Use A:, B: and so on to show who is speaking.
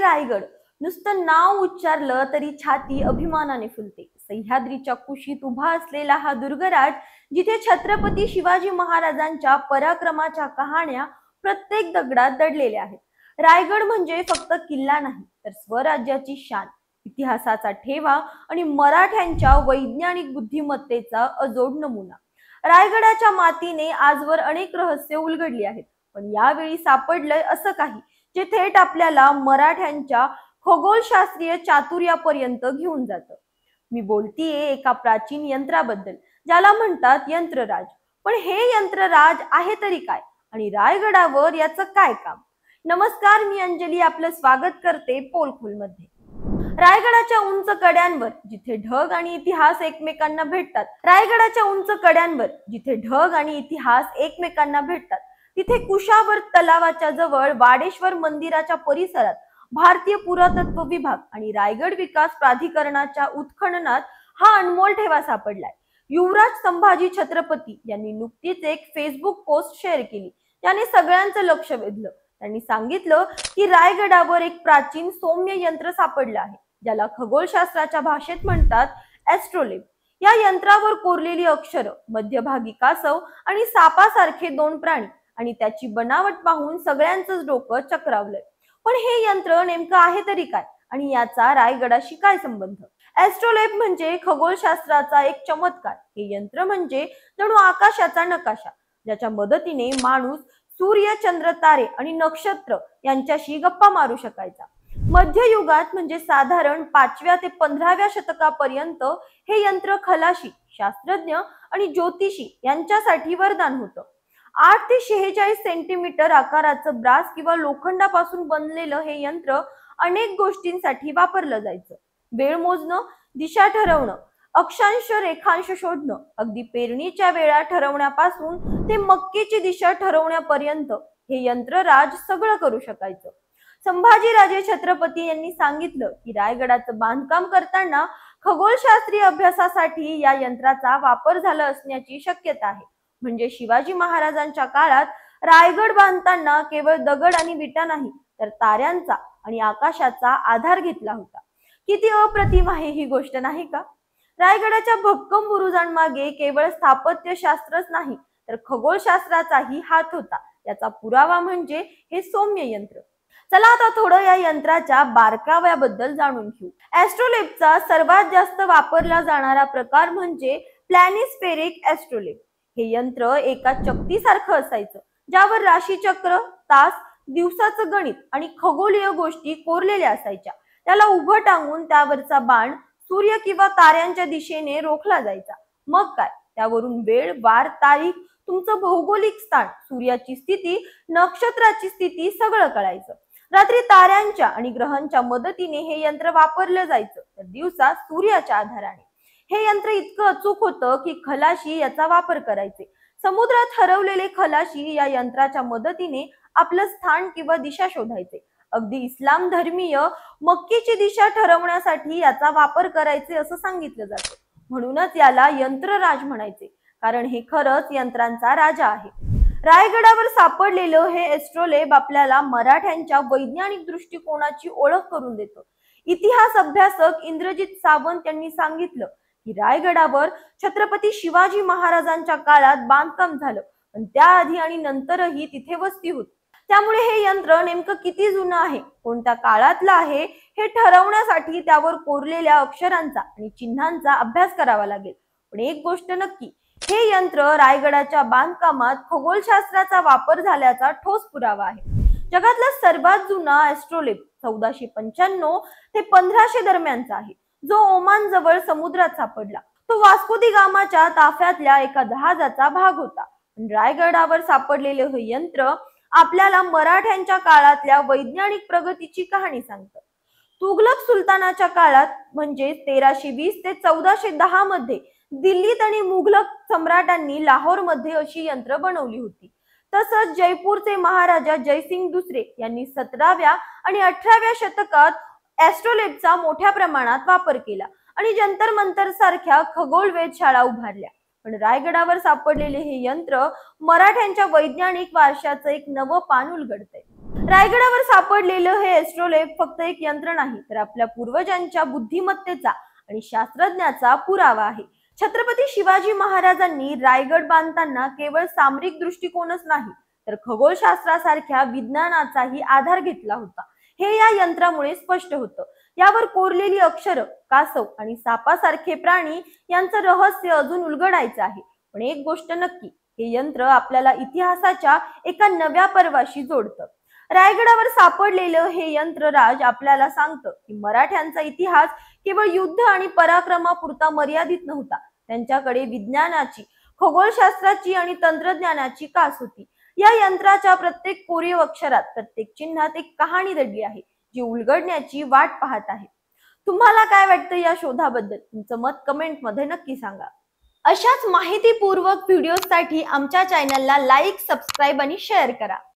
A: रायगड नुसतं नाव उच्चारलं तरी छाती अभिमानाने फुलते। सह्याद्रीच्या कुशीत उभा असलेला हा दुर्गराज, जिथे छत्रपती शिवाजी महाराजांच्या पराक्रमाच्या कहाण्या प्रत्येक दगडात दडलेल्या आहेत। रायगड म्हणजे फक्त किल्ला नाही, तर स्वराज्याची शान, इतिहासाचा ठेवा आणि मराठ्यांच्या वैज्ञानिक बुद्धिमत्तेचा अजोड नमुना। रायगडाच्या मातीने आजवर अनेक रहस्य उलगडली आहेत, पण यावेळी सापडलंय असं काही जे थेट आपल्याला मराठ्यांच्या खगोलशास्त्रीय चातुर्यापर्यंत घेऊन जातं। मी बोलतीये एका प्राचीन यंत्राबद्दल, ज्याला म्हणतात यंत्रराज। पण हे यंत्रराज आहे तरी काय, आणि रायगडावर याचं काय काम? नमस्कार, मी अंजली आपलं स्वागत करते पोलखोलमध्ये। रायगडाच्या उंच कड्यांवर जिथे ढग आणि इतिहास एकमेकांना भेटतात, तिथे कुशावर्त तलावाच्या जवळ वाडेश्वर मंदिराच्या परिसरात भारतीय पुरातत्व विभाग आणि रायगड विकास प्राधिकरणाच्या उत्खननात हा अनमोल ठेवा सापडलाय। युवराज संभाजी छत्रपती यांनी नुकतीच एक फेसबुक पोस्ट शेअर केली, त्याने सगळ्यांचं लक्ष वेधलं। त्यांनी सांगितलं की रायगडावर एक प्राचीन सौम्य यंत्र सापडलं आहे, ज्याला खगोलशास्त्राच्या भाषेत म्हणतात ॲस्ट्रोलेब। या यंत्रावर कोरलेली अक्षरं, मध्यभागी कासव आणि सापासारखे दोन प्राणी, आणि त्याची बनावट पाहून सगळ्यांचंच डोकं चक्रावलंय। पण हे यंत्र नेमकं आहे तरी काय, आणि याचा रायगडाशी काय संबंध? ॲस्ट्रोलेब म्हणजे खगोलशास्त्राचा एक चमत्कार। हे यंत्र म्हणजे जणू आकाशाचा नकाशा, ज्याच्या मदतीने माणूस सूर्य, चंद्र, तारे आणि नक्षत्र यांच्याशी गप्पा मारू शकायचा। मध्ययुगात म्हणजे साधारण 5व्या ते 15व्या शतकापर्यंत हे यंत्र खलाशी, शास्त्रज्ञ आणि ज्योतिषी यांच्यासाठी वरदान होतं। 8 ते 46 सेंटीमीटर आकाराचं ब्रास किंवा लोखंडापासून बनलेलं हे यंत्र अनेक गोष्टींसाठी वापरलं जायचं। वेळ मोजणं, दिशा ठरवणं, अक्षांश रेखांश शोधणं, अगदी पेरणीच्या वेळा ठरवण्यापासून ते मक्केची दिशा ठरवण्यापर्यंत हे यंत्रराज सगळं करू शकायचं। संभाजीराजे छत्रपती यांनी सांगितलं की रायगडाचं बांधकाम करताना खगोलशास्त्रीय अभ्यासासाठी या यंत्राचा वापर झाला असण्याची शक्यता आहे। म्हणजे शिवाजी महाराजांच्या काळात रायगड बांधताना केवळ दगड आणि विटा नाही, तर ताऱ्यांचा आणि आकाशाचा आधार घेतला होता। किती अप्रतिम आहे ही गोष्ट, नाही का? रायगडाच्या भक्कम बुरुजांमागे केवळ स्थापत्यशास्त्रच नाही, तर खगोलशास्त्राचाही हात होता। याचा पुरावा म्हणजे हे सौम्य यंत्र। चला आता थोडं या यंत्राच्या बारकाव्याबद्दल जाणून घेऊ। ॲस्ट्रोलेबचा सर्वात जास्त वापरला जाणारा प्रकार म्हणजे प्लॅनिस्फेरिक ॲस्ट्रोलेब। हे यंत्र एका चकतीसारखं असायचं, ज्यावर राशीचक्र, तास, दिवसाचं गणित आणि खगोलीय गोष्टी कोरलेल्या असायच्या। त्याला उभं टांगून त्यावरचा बाण सूर्य किंवा ताऱ्यांच्या दिशेने रोखला जायचा। मग काय, त्यावरून वेळ, वार, तारीख, तुमचं भौगोलिक स्थान, सूर्याची स्थिती, नक्षत्राची स्थिती सगळं कळायचं। रात्री ताऱ्यांच्या आणि ग्रहांच्या मदतीने हे यंत्र वापरलं जायचं, तर दिवसा सूर्याच्या आधाराने। हे यंत्र इतकं अचूक होतं की खलाशी याचा वापर करायचे। समुद्रात हरवलेले खलाशी या यंत्राच्या मदतीने आपलं स्थान किंवा दिशा शोधायचे। अगदी इस्लाम धर्मीय मक्केची दिशा ठरवण्यासाठी याचा वापर करायचे असं सांगितलं जातं। म्हणूनच याला यंत्रराज म्हणायचे, कारण हे खरंच यंत्रांचा राजा आहे। रायगडावर सापडलेलं हे ॲस्ट्रोलेब आपल्याला मराठ्यांच्या वैज्ञानिक दृष्टिकोनाची ओळख करून देतं। इतिहास अभ्यासक इंद्रजित सावंत यांनी सांगितलं की रायगडावर छत्रपती शिवाजी महाराजांच्या काळात बांधकाम झालं, पण त्याआधी आणि नंतरही तिथे वस्ती होती। त्यामुळे हे यंत्र नेमकं किती जुनं आहे, कोणत्या काळातलं आहे, हे ठरवण्यासाठी त्यावर कोरलेल्या अक्षरांचा आणि चिन्हांचा अभ्यास करावा लागेल। पण एक गोष्ट नक्की, हे यंत्र रायगडाच्या बांधकामात खगोलशास्त्राचा वापर झाल्याचा ठोस पुरावा आहे। जगातला सर्वात जुना ॲस्ट्रोलेब 1495 ते 1500 दरम्यानचा आहे, जो ओमान जवळ समुद्रात सापडला। तो वास्को दी गामाच्या ताफ्यातल्या एका जहाजाचा भाग होता। रायगडावर सापडलेले हे यंत्र आपल्याला मराठ्यांच्या काळातल्या वैज्ञानिक प्रगतीची कहाणी सांगतं। तुघलक सुलतानाच्या काळात म्हणजे 1320 ते 1410 मध्ये दिल्लीत आणि मुघलक सम्राटांनी लाहोरमध्ये अशी यंत्र बनवली होती। तसंच जयपूरचे महाराजा जयसिंग दुसरे यांनी 17व्या आणि 18व्या शतकात ॲस्ट्रोलेबचा मोठ्या प्रमाणात वापर केला आणि जंतर मंतर सारख्या खगोल वेधशाळा उभारल्या। पण रायगडावर सापडलेले हे यंत्र मराठ्यांच्या वैज्ञानिक वारशाचं एक नवं पान उलगडतंय। रायगडावर सापडलेलं हे एस्ट्रोलेब फक्त एक यंत्र नाही, तर आपल्या पूर्वजांच्या बुद्धिमत्तेचा आणि शास्त्रज्ञाचा पुरावा आहे. छत्रपती शिवाजी महाराजांनी रायगड बांधताना केवळ सामरिक दृष्टिकोनच नाही, तर खगोलशास्त्रासारख्या विज्ञानाचाही आधार घेतला होता. हे या यंत्रामुळे स्पष्ट होतं. यावर कोरलेली अक्षरं, कासव आणि सापासारखे प्राणी यांचं रहस्य अजून उलगडायचं आहे. पण एक गोष्ट नक्की, हे यंत्र आपल्याला इतिहासाच्या एका नव्या पर्वाशी जोडतं. रायगडावर सापडलेलं हे यंत्रराज आपल्याला सांगतं की मराठ्यांचा इतिहास केवळ युद्ध आणि पराक्रमापुरता मर्यादित नव्हता. त्यांच्याकडे विज्ञानाची, खगोलशास्त्राची आणि तंत्रज्ञानाची कास होती. या यंत्राच्या प्रत्येक कोरीव अक्षरात, प्रत्येक चिन्हात एक कहाणी दडली आहे, जी उलगडण्याची वाट पाहत आहे. तुम्हाला काय वाटतं या शोधाबद्दल? तुमचं मत कमेंट मध्ये नक्की सांगा. अशाच माहितीपूर्वक व्हिडिओसाठी आमच्या चॅनलला लाईक, सबस्क्राईब आणि शेअर करा.